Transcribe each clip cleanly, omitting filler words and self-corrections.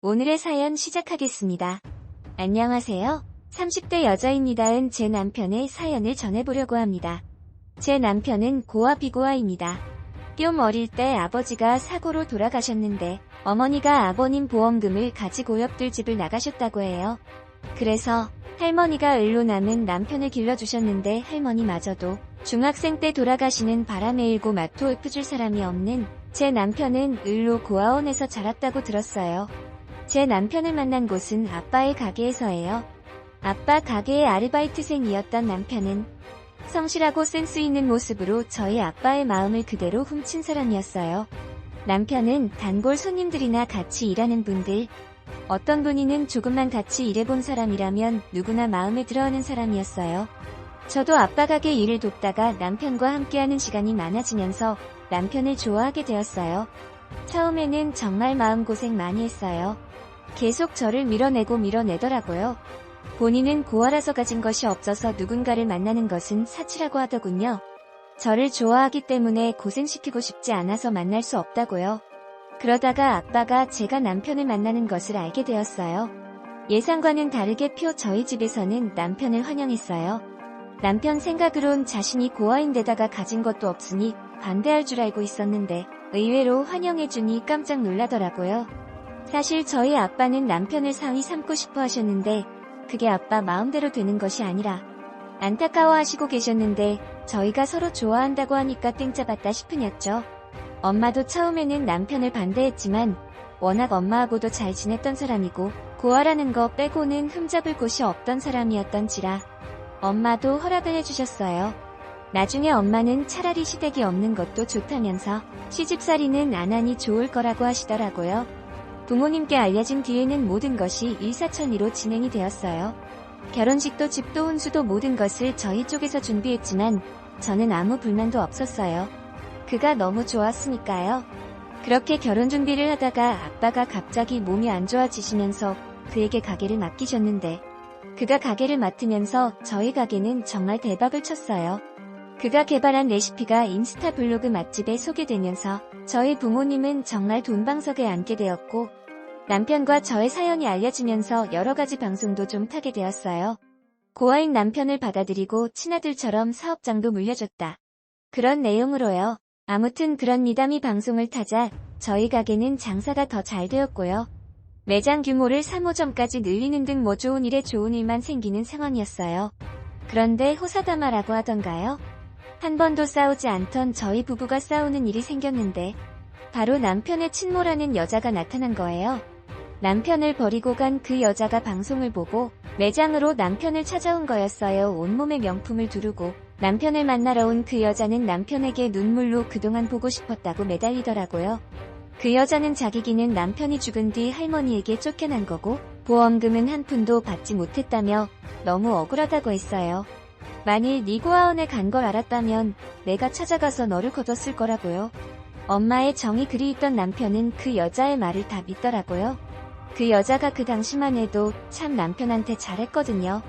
오늘의 사연 시작하겠습니다. 안녕하세요. 30대 여자입니다은 제 남편의 사연을 전해보려고 합니다. 제 남편은 고아 비고아입니다. 뀨 어릴 때 아버지가 사고로 돌아가셨는데 어머니가 아버님 보험금을 가지고 옆들 집을 나가셨다고 해요. 그래서 할머니가 을로 남은 남편을 길러주셨는데 할머니마저도 중학생 때 돌아가시는 바람에 일고 마토 읊어줄 사람이 없는 제 남편은 을로 고아원에서 자랐다고 들었어요. 제 남편을 만난 곳은 아빠의 가게에서예요. 아빠 가게의 아르바이트생이었던 남편은 성실하고 센스 있는 모습으로 저희 아빠의 마음을 그대로 훔친 사람이었어요. 남편은 단골 손님들이나 같이 일하는 분들, 어떤 분이는 조금만 같이 일해본 사람이라면 누구나 마음에 들어하는 사람이었어요. 저도 아빠 가게 일을 돕다가 남편과 함께하는 시간이 많아지면서 남편을 좋아하게 되었어요. 처음에는 정말 마음고생 많이 했어요. 계속 저를 밀어내더라고요. 본인은 고아라서 가진 것이 없어서 누군가를 만나는 것은 사치라고 하더군요. 저를 좋아하기 때문에 고생시키고 싶지 않아서 만날 수 없다고요. 그러다가 아빠가 제가 남편을 만나는 것을 알게 되었어요. 예상과는 다르게 저희 집에서는 남편을 환영했어요. 남편 생각으론 자신이 고아인데다가 가진 것도 없으니 반대할 줄 알고 있었는데 의외로 환영해주니 깜짝 놀라더라고요. 사실 저희 아빠는 남편을 상위 삼고 싶어 하셨는데 그게 아빠 마음대로 되는 것이 아니라 안타까워하시고 계셨는데 저희가 서로 좋아한다고 하니까 땡 잡았다 싶으셨죠. 엄마도 처음에는 남편을 반대했지만 워낙 엄마하고도 잘 지냈던 사람이고 고아라는 거 빼고는 흠잡을 곳이 없던 사람이었던지라 엄마도 허락을 해주셨어요. 나중에 엄마는 차라리 시댁이 없는 것도 좋다면서 시집살이는 안 하니 좋을 거라고 하시더라고요. 부모님께 알려진 뒤에는 모든 것이 일사천리로 진행이 되었어요. 결혼식도 집도 혼수도 모든 것을 저희 쪽에서 준비했지만 저는 아무 불만도 없었어요. 그가 너무 좋았으니까요. 그렇게 결혼 준비를 하다가 아빠가 갑자기 몸이 안 좋아지시면서 그에게 가게를 맡기셨는데 그가 가게를 맡으면서 저희 가게는 정말 대박을 쳤어요. 그가 개발한 레시피가 인스타 블로그 맛집에 소개되면서 저희 부모님은 정말 돈방석에 앉게 되었고 남편과 저의 사연이 알려지면서 여러가지 방송도 좀 타게 되었어요. 고아인 남편을 받아들이고 친아들처럼 사업장도 물려줬다. 그런 내용으로요. 아무튼 그런 미담이 방송을 타자 저희 가게는 장사가 더 잘 되었고요. 매장 규모를 3호점까지 늘리는 등 뭐 좋은 일에 좋은 일만 생기는 상황이었어요. 그런데 호사다마라고 하던가요? 한 번도 싸우지 않던 저희 부부가 싸우는 일이 생겼는데 바로 남편의 친모라는 여자가 나타난 거예요. 남편을 버리고 간 그 여자가 방송을 보고 매장으로 남편을 찾아온 거였어요. 온몸에 명품을 두르고 남편을 만나러 온 그 여자는 남편에게 눈물로 그동안 보고 싶었다고 매달리더라고요. 그 여자는 자기기는 남편이 죽은 뒤 할머니에게 쫓겨난 거고 보험금은 한 푼도 받지 못했다며 너무 억울하다고 했어요. 만일 네 고아원에 간 걸 알았다면 내가 찾아가서 너를 거뒀을 거라고요. 엄마의 정이 그리 있던 남편은 그 여자의 말을 다 믿더라고요. 그 여자가 그 당시만 해도 참 남편한테 잘했거든요.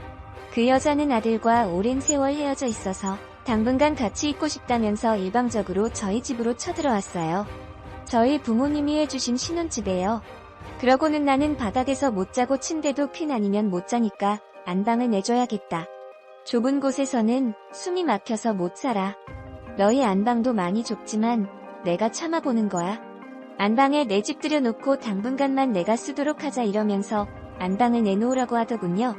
그 여자는 아들과 오랜 세월 헤어져 있어서 당분간 같이 있고 싶다면서 일방적으로 저희 집으로 쳐들어왔어요. 저희 부모님이 해주신 신혼집에요. 그러고는 나는 바닥에서 못 자고 침대도 퀸 아니면 못 자니까 안방을 내줘야겠다. 좁은 곳에서는 숨이 막혀서 못 살아. 너희 안방도 많이 좁지만 내가 참아보는 거야. 안방에 내 집 들여놓고 당분간만 내가 쓰도록 하자 이러면서 안방을 내놓으라고 하더군요.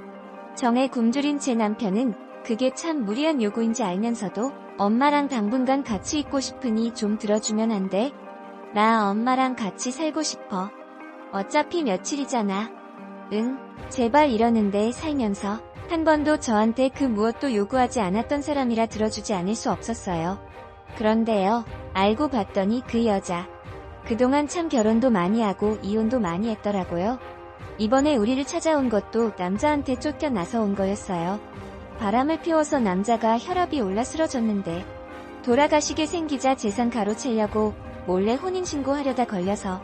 정에 굶주린 제 남편은 그게 참 무리한 요구인지 알면서도 엄마랑 당분간 같이 있고 싶으니 좀 들어주면 안 돼? 나 엄마랑 같이 살고 싶어. 어차피 며칠이잖아. 응, 제발 이러는데 살면서 한 번도 저한테 그 무엇도 요구하지 않았던 사람이라 들어주지 않을 수 없었어요. 그런데요, 알고 봤더니 그 여자 그동안 참 결혼도 많이 하고 이혼도 많이 했더라고요. 이번에 우리를 찾아온 것도 남자한테 쫓겨나서 온 거였어요. 바람을 피워서 남자가 혈압이 올라 쓰러졌는데 돌아가시게 생기자 재산 가로채려고 몰래 혼인신고하려다 걸려서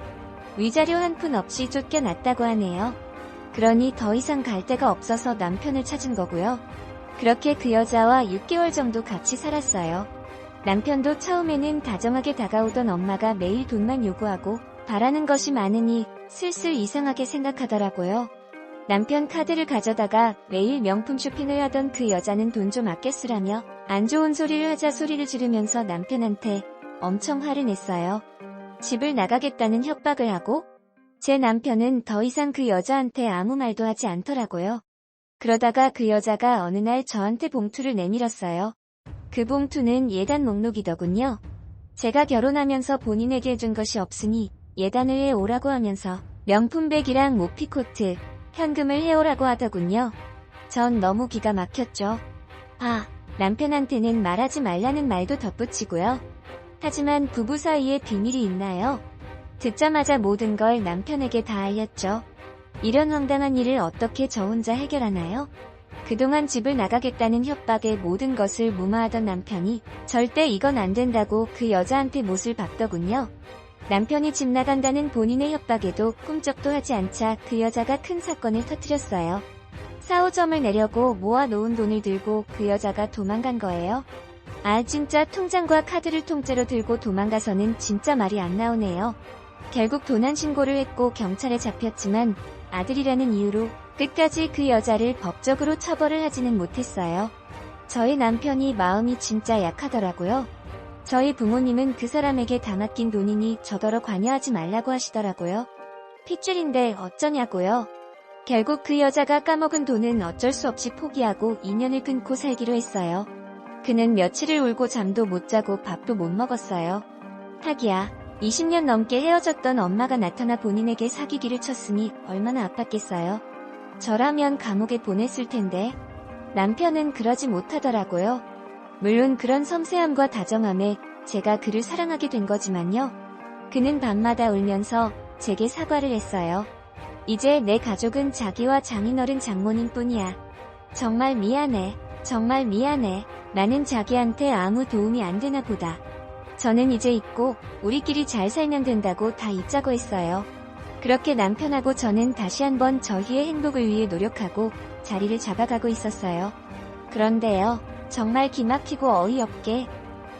위자료 한 푼 없이 쫓겨났다고 하네요. 그러니 더 이상 갈 데가 없어서 남편을 찾은 거고요. 그렇게 그 여자와 6개월 정도 같이 살았어요. 남편도 처음에는 다정하게 다가오던 엄마가 매일 돈만 요구하고 바라는 것이 많으니 슬슬 이상하게 생각하더라고요. 남편 카드를 가져다가 매일 명품 쇼핑을 하던 그 여자는 돈 좀 아껴 쓰라며 안 좋은 소리를 하자 소리를 지르면서 남편한테 엄청 화를 냈어요. 집을 나가겠다는 협박을 하고 제 남편은 더 이상 그 여자한테 아무 말도 하지 않더라고요. 그러다가 그 여자가 어느 날 저한테 봉투를 내밀었어요. 그 봉투는 예단 목록이더군요. 제가 결혼하면서 본인에게 준 것이 없으니 예단을 해오라고 하면서 명품백이랑 모피코트, 현금을 해오라고 하더군요. 전 너무 기가 막혔죠. 남편한테는 말하지 말라는 말도 덧붙이고요. 하지만 부부 사이에 비밀이 있나요? 듣자마자 모든 걸 남편에게 다 알렸죠. 이런 황당한 일을 어떻게 저 혼자 해결하나요? 그동안 집을 나가겠다는 협박에 모든 것을 무마하던 남편이 절대 이건 안 된다고 그 여자한테 못을 박더군요. 남편이 집 나간다는 본인의 협박에도 꿈쩍도 하지 않자 그 여자가 큰 사건을 터뜨렸어요. 4~5점을 내려고 모아놓은 돈을 들고 그 여자가 도망간 거예요. 진짜 통장과 카드를 통째로 들고 도망가서는 진짜 말이 안 나오네요. 결국 도난 신고를 했고 경찰에 잡혔지만 아들이라는 이유로 끝까지 그 여자를 법적으로 처벌을 하지는 못했어요. 저희 남편이 마음이 진짜 약하더라고요. 저희 부모님은 그 사람에게 다 맡긴 돈이니 저더러 관여하지 말라고 하시더라고요. 핏줄인데 어쩌냐고요. 결국 그 여자가 까먹은 돈은 어쩔 수 없이 포기하고 인연을 끊고 살기로 했어요. 그는 며칠을 울고 잠도 못 자고 밥도 못 먹었어요. 하기야 20년 넘게 헤어졌던 엄마가 나타나 본인에게 사귀기를 쳤으니 얼마나 아팠겠어요. 저라면 감옥에 보냈을 텐데 남편은 그러지 못하더라고요. 물론 그런 섬세함과 다정함에 제가 그를 사랑하게 된 거지만요. 그는 밤마다 울면서 제게 사과를 했어요. 이제 내 가족은 자기와 장인어른 장모님 뿐이야. 정말 미안해. 정말 미안해. 나는 자기한테 아무 도움이 안 되나 보다. 저는 이제 잊고 우리끼리 잘 살면 된다고 다 잊자고 했어요. 그렇게 남편하고 저는 다시 한번 저희의 행복을 위해 노력하고 자리를 잡아가고 있었어요. 그런데요. 정말 기막히고 어이없게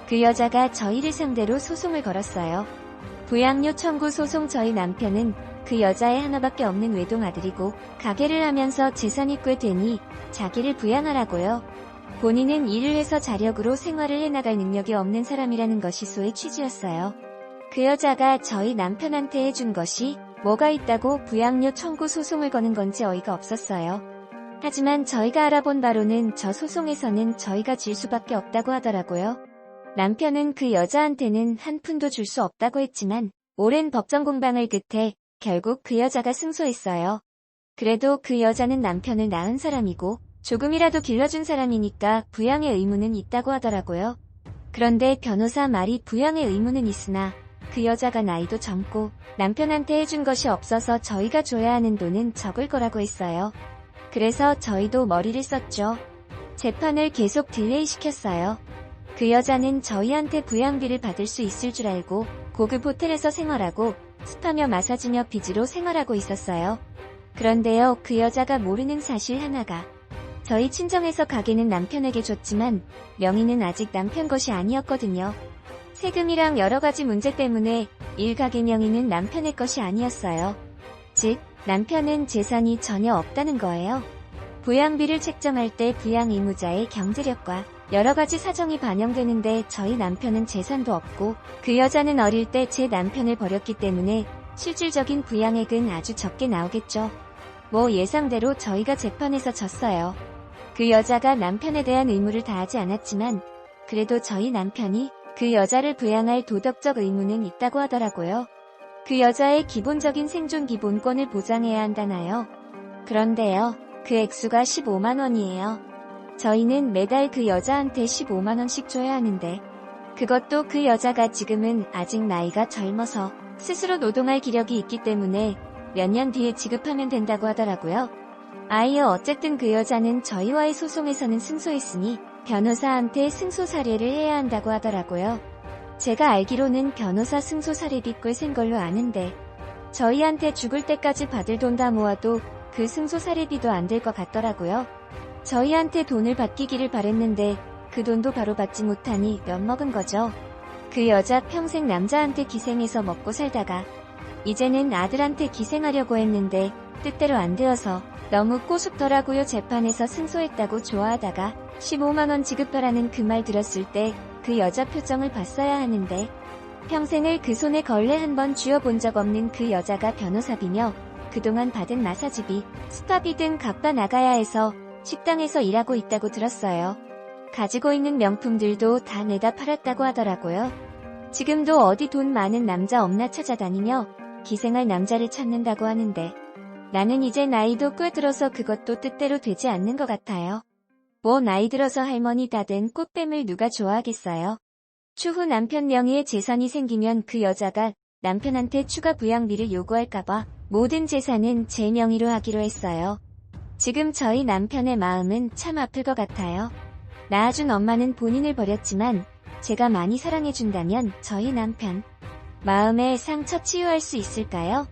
그 여자가 저희를 상대로 소송을 걸었어요. 부양료 청구 소송. 저희 남편은 그 여자의 하나밖에 없는 외동아들이고 가게를 하면서 재산이 꽤 되니 자기를 부양하라고요. 본인은 일을 해서 자력으로 생활을 해나갈 능력이 없는 사람이라는 것이 소의 취지였어요. 그 여자가 저희 남편한테 해준 것이 뭐가 있다고 부양료 청구 소송을 거는 건지 어이가 없었어요. 하지만 저희가 알아본 바로는 저 소송에서는 저희가 질 수밖에 없다고 하더라고요. 남편은 그 여자한테는 한 푼도 줄 수 없다고 했지만 오랜 법정 공방을 끝에 결국 그 여자가 승소했어요. 그래도 그 여자는 남편을 낳은 사람이고 조금이라도 길러준 사람이니까 부양의 의무는 있다고 하더라고요. 그런데 변호사 말이 부양의 의무는 있으나 그 여자가 나이도 젊고 남편한테 해준 것이 없어서 저희가 줘야 하는 돈은 적을 거라고 했어요. 그래서 저희도 머리를 썼죠. 재판을 계속 딜레이 시켰어요. 그 여자는 저희한테 부양비를 받을 수 있을 줄 알고 고급 호텔에서 생활하고 스파며 마사지며 빚으로 생활하고 있었어요. 그런데요, 그 여자가 모르는 사실 하나가 저희 친정에서 가게는 남편에게 줬지만 명의는 아직 남편 것이 아니었거든요. 세금이랑 여러 가지 문제 때문에 일가게 명의는 남편의 것이 아니었어요. 즉, 남편은 재산이 전혀 없다는 거예요. 부양비를 책정할 때 부양 의무자의 경제력과 여러 가지 사정이 반영되는데 저희 남편은 재산도 없고 그 여자는 어릴 때 제 남편을 버렸기 때문에 실질적인 부양액은 아주 적게 나오겠죠. 뭐 예상대로 저희가 재판에서 졌어요. 그 여자가 남편에 대한 의무를 다하지 않았지만 그래도 저희 남편이 그 여자를 부양할 도덕적 의무는 있다고 하더라고요. 그 여자의 기본적인 생존 기본권을 보장해야 한다나요? 그런데요, 그 액수가 15만 원이에요. 저희는 매달 그 여자한테 15만 원씩 줘야 하는데 그것도 그 여자가 지금은 아직 나이가 젊어서 스스로 노동할 기력이 있기 때문에 몇 년 뒤에 지급하면 된다고 하더라고요. 어쨌든 그 여자는 저희와의 소송에서는 승소했으니 변호사한테 승소 사례를 해야 한다고 하더라고요. 제가 알기로는 변호사 승소 사례비 꽤 센 걸로 아는데 저희한테 죽을 때까지 받을 돈 다 모아도 그 승소 사례비도 안 될 것 같더라고요. 저희한테 돈을 받기기를 바랬는데 그 돈도 바로 받지 못하니 엿먹은 거죠. 그 여자 평생 남자한테 기생해서 먹고 살다가 이제는 아들한테 기생하려고 했는데 뜻대로 안 되어서 너무 꼬숩더라고요. 재판에서 승소했다고 좋아하다가 15만원 지급하라는 그 말 들었을 때 그 여자 표정을 봤어야 하는데 평생을 그 손에 걸레 한 번 쥐어본 적 없는 그 여자가 변호사비며 그동안 받은 마사지비, 스파비 등 갚아 나가야 해서 식당에서 일하고 있다고 들었어요. 가지고 있는 명품들도 다 내다 팔았다고 하더라고요. 지금도 어디 돈 많은 남자 없나 찾아다니며 기생할 남자를 찾는다고 하는데 나는 이제 나이도 꽤 들어서 그것도 뜻대로 되지 않는 것 같아요. 뭐 나이 들어서 할머니 다 된 꽃뱀을 누가 좋아하겠어요. 추후 남편 명의의 재산이 생기면 그 여자가 남편한테 추가 부양비를 요구할까봐 모든 재산은 제 명의로 하기로 했어요. 지금 저희 남편의 마음은 참 아플 것 같아요. 낳아준 엄마는 본인을 버렸지만 제가 많이 사랑해준다면 저희 남편 마음의 상처 치유할 수 있을까요?